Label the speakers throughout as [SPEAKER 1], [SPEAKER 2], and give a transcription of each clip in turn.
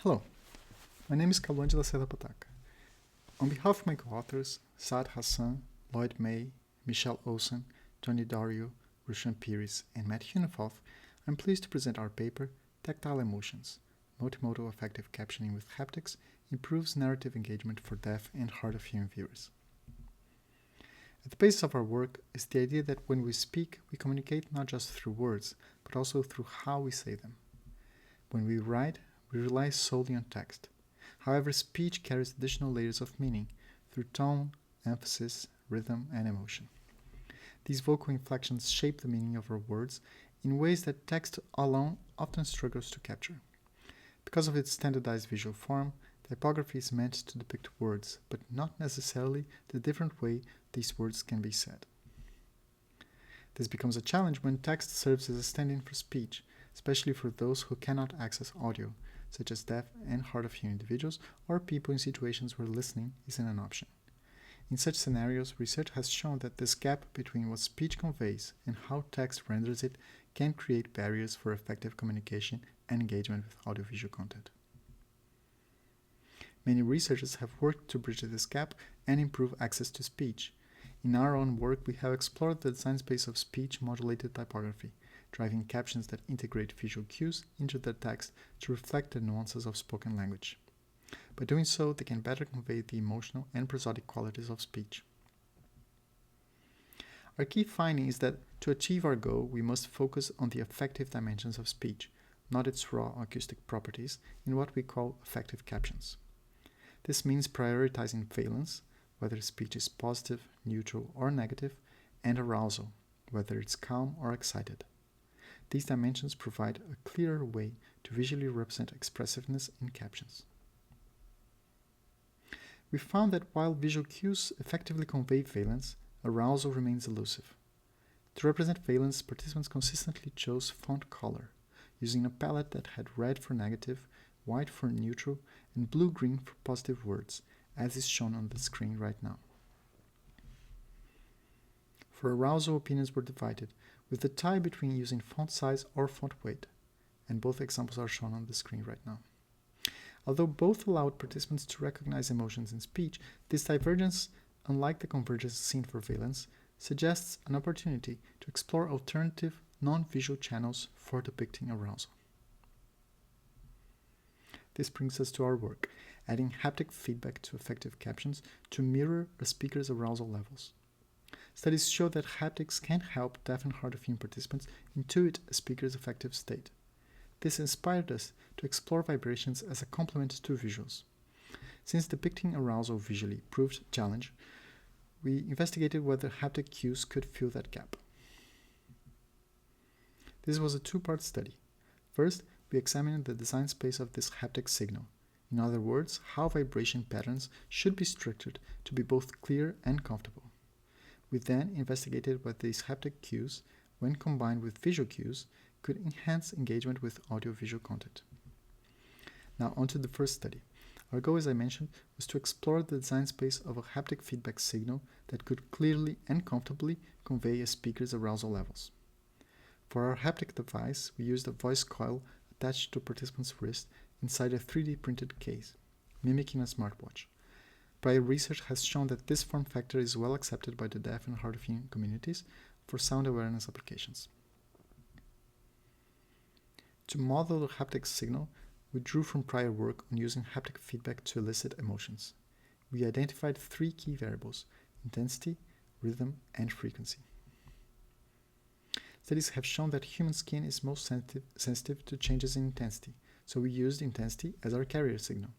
[SPEAKER 1] Hello, my name is Kaluandila Seda Pataka. On behalf of my co-authors, Saad Hassan, Lloyd May, Michelle Olsen, Tony Dario, Rushan Pires, and Matt Hunefoth, I'm pleased to present our paper, Tactile Emotions, Multimodal Affective Captioning with Haptics Improves Narrative Engagement for Deaf and Hard of Hearing Viewers. At the basis of our work is the idea that when we speak, we communicate not just through words, but also through how we say them. When we write, we rely solely on text. However, speech carries additional layers of meaning through tone, emphasis, rhythm, and emotion. These vocal inflections shape the meaning of our words in ways that text alone often struggles to capture. Because of its standardized visual form, typography is meant to depict words, but not necessarily the different way these words can be said. This becomes a challenge when text serves as a stand-in for speech, especially for those who cannot access audio, such as deaf and hard of hearing individuals or people in situations where listening isn't an option. In such scenarios, research has shown that this gap between what speech conveys and how text renders it can create barriers for effective communication and engagement with audiovisual content. Many researchers have worked to bridge this gap and improve access to speech. In our own work, we have explored the design space of speech-modulated typography, driving captions that integrate visual cues into the text to reflect the nuances of spoken language. By doing so, they can better convey the emotional and prosodic qualities of speech. Our key finding is that to achieve our goal, we must focus on the affective dimensions of speech, not its raw acoustic properties, in what we call affective captions. This means prioritizing valence, whether speech is positive, neutral, or negative, and arousal, whether it's calm or excited. These dimensions provide a clearer way to visually represent expressiveness in captions. We found that while visual cues effectively convey valence, arousal remains elusive. To represent valence, participants consistently chose font color, using a palette that had red for negative, white for neutral, and blue-green for positive words, as is shown on the screen right now. For arousal, opinions were divided, with the tie between using font size or font weight, and both examples are shown on the screen right now. Although both allowed participants to recognize emotions in speech, this divergence, unlike the convergence seen for valence, suggests an opportunity to explore alternative, non-visual channels for depicting arousal. This brings us to our work, adding haptic feedback to affective captions to mirror a speaker's arousal levels. Studies show that haptics can help deaf and hard of hearing participants intuit a speaker's affective state. This inspired us to explore vibrations as a complement to visuals. Since depicting arousal visually proved a challenge, we investigated whether haptic cues could fill that gap. This was a two-part study. First, we examined the design space of this haptic signal. In other words, how vibration patterns should be structured to be both clear and comfortable. We then investigated whether these haptic cues, when combined with visual cues, could enhance engagement with audiovisual content. Now onto the first study. Our goal, as I mentioned, was to explore the design space of a haptic feedback signal that could clearly and comfortably convey a speaker's arousal levels. For our haptic device, we used a voice coil attached to a participant's wrist inside a 3D printed case, mimicking a smartwatch. Prior research has shown that this form factor is well accepted by the deaf and hard of hearing communities for sound awareness applications. To model the haptic signal, we drew from prior work on using haptic feedback to elicit emotions. We identified three key variables: intensity, rhythm, and frequency. Studies have shown that human skin is most sensitive to changes in intensity, so we used intensity as our carrier signal,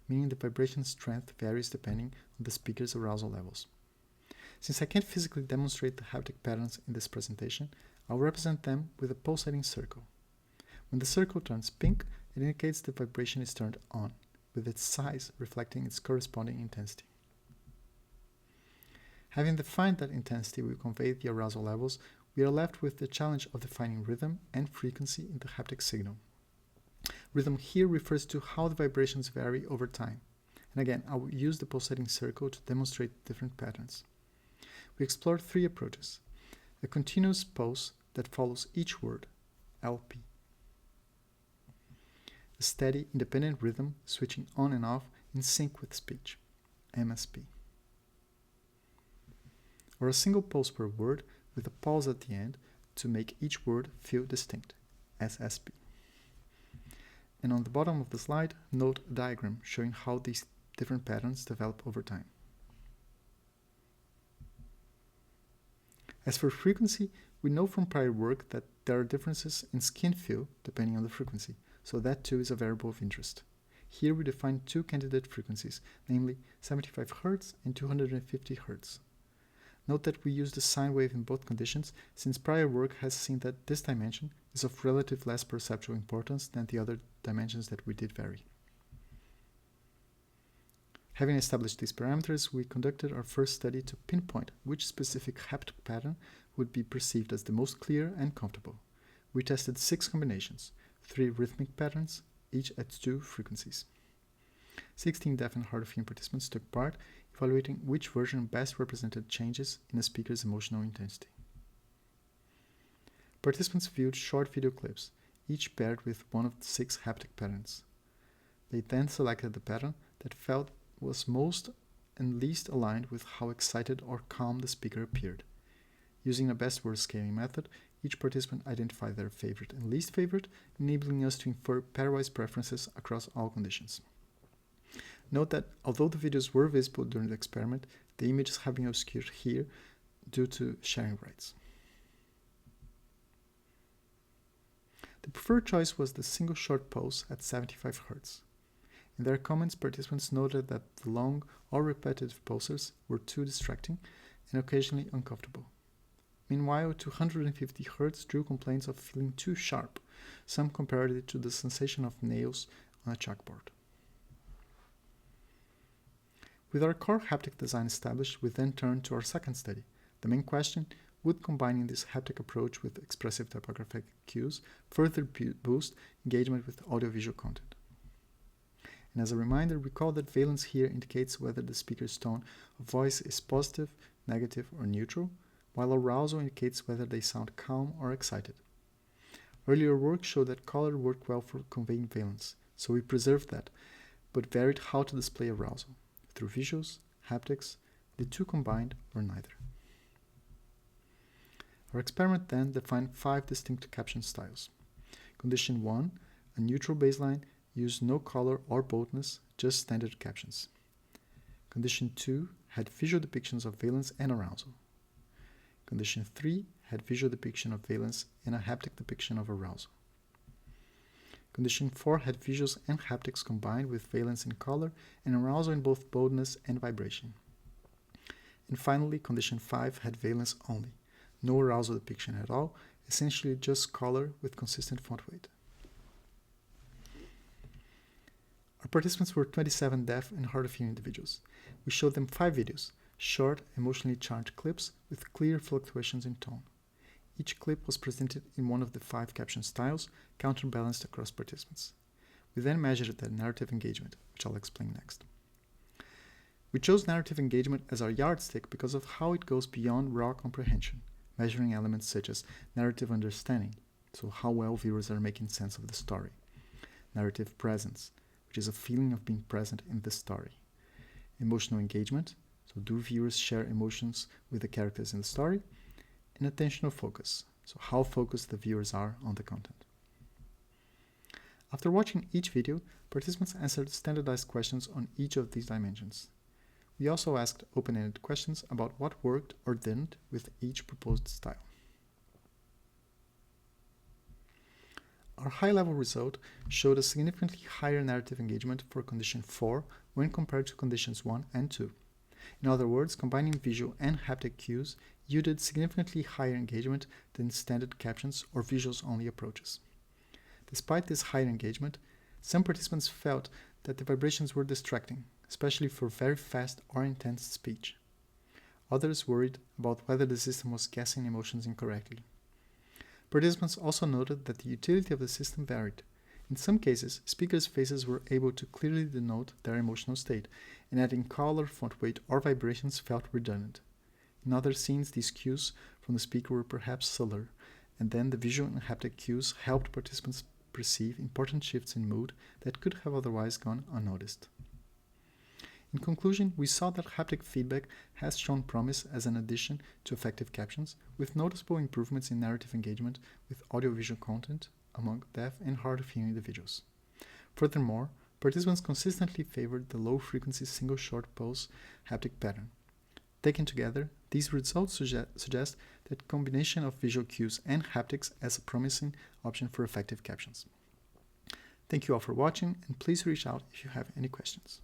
[SPEAKER 1] meaning the vibration strength varies depending on the speaker's arousal levels. Since I can't physically demonstrate the haptic patterns in this presentation, I'll represent them with a pulsating circle. When the circle turns pink, it indicates the vibration is turned on, with its size reflecting its corresponding intensity. Having defined that intensity will convey the arousal levels, we are left with the challenge of defining rhythm and frequency in the haptic signal. Rhythm here refers to how the vibrations vary over time. And again, I will use the pulsating circle to demonstrate different patterns. We explored three approaches: a continuous pulse that follows each word, LP; a steady, independent rhythm switching on and off in sync with speech, MSP. Or a single pulse per word with a pause at the end to make each word feel distinct, SSP. And on the bottom of the slide, note a diagram showing how these different patterns develop over time. As for frequency, we know from prior work that there are differences in skin feel depending on the frequency, so that too is a variable of interest. Here we define two candidate frequencies, namely 75 Hz and 250 Hz. Note that we use the sine wave in both conditions, since prior work has seen that this dimension is of relative less perceptual importance than the other dimensions that we did vary. Having established these parameters, we conducted our first study to pinpoint which specific haptic pattern would be perceived as the most clear and comfortable. We tested 6 combinations, 3 rhythmic patterns, each at 2 frequencies. 16 deaf and hard of hearing participants took part, evaluating which version best represented changes in a speaker's emotional intensity. Participants viewed short video clips, each paired with one of the 6 haptic patterns. They then selected the pattern that felt was most and least aligned with how excited or calm the speaker appeared. Using a best word scaling method, each participant identified their favorite and least favorite, enabling us to infer pairwise preferences across all conditions. Note that although the videos were visible during the experiment, the images have been obscured here due to sharing rights. The preferred choice was the single short pulse at 75 Hz. In their comments, participants noted that the long or repetitive pulses were too distracting and occasionally uncomfortable. Meanwhile, 250 Hz drew complaints of feeling too sharp. Some compared it to the sensation of nails on a chalkboard. With our core haptic design established, we then turned to our second study. The main question: would combining this haptic approach with expressive typographic cues further boost engagement with audiovisual content? And as a reminder, recall that valence here indicates whether the speaker's tone of voice is positive, negative, or neutral, while arousal indicates whether they sound calm or excited. Earlier work showed that color worked well for conveying valence, so we preserved that, but varied how to display arousal, through visuals, haptics, the two combined, or neither. Our experiment then defined 5 distinct caption styles. Condition 1, a neutral baseline, used no color or boldness, just standard captions. Condition 2 had visual depictions of valence and arousal. Condition 3 had visual depiction of valence and a haptic depiction of arousal. Condition 4 had visuals and haptics combined with valence and color and arousal in both boldness and vibration. And finally, condition 5 had valence only, no arousal depiction at all, essentially just color with consistent font weight. Our participants were 27 deaf and hard of hearing individuals. We showed them 5 videos, short, emotionally charged clips with clear fluctuations in tone. Each clip was presented in one of the 5 caption styles, counterbalanced across participants. We then measured the narrative engagement, which I'll explain next. We chose narrative engagement as our yardstick because of how it goes beyond raw comprehension, measuring elements such as narrative understanding, so how well viewers are making sense of the story, narrative presence, which is a feeling of being present in the story, emotional engagement, so do viewers share emotions with the characters in the story, and attentional focus, so how focused the viewers are on the content. After watching each video, participants answered standardized questions on each of these dimensions. We also asked open-ended questions about what worked or didn't with each proposed style. Our high-level result showed a significantly higher narrative engagement for condition 4 when compared to conditions 1 and 2. In other words, combining visual and haptic cues yielded significantly higher engagement than standard captions or visuals-only approaches. Despite this higher engagement, some participants felt that the vibrations were distracting, especially for very fast or intense speech. Others worried about whether the system was guessing emotions incorrectly. Participants also noted that the utility of the system varied. In some cases, speakers' faces were able to clearly denote their emotional state, and adding color, font weight, or vibrations felt redundant. In other scenes, these cues from the speaker were perhaps subtler, and then the visual and haptic cues helped participants perceive important shifts in mood that could have otherwise gone unnoticed. In conclusion, we saw that haptic feedback has shown promise as an addition to effective captions, with noticeable improvements in narrative engagement with audiovisual content among deaf and hard-of-hearing individuals. Furthermore, participants consistently favored the low-frequency single short pulse haptic pattern. Taken together, these results suggest that combination of visual cues and haptics as a promising option for effective captions. Thank you all for watching, and please reach out if you have any questions.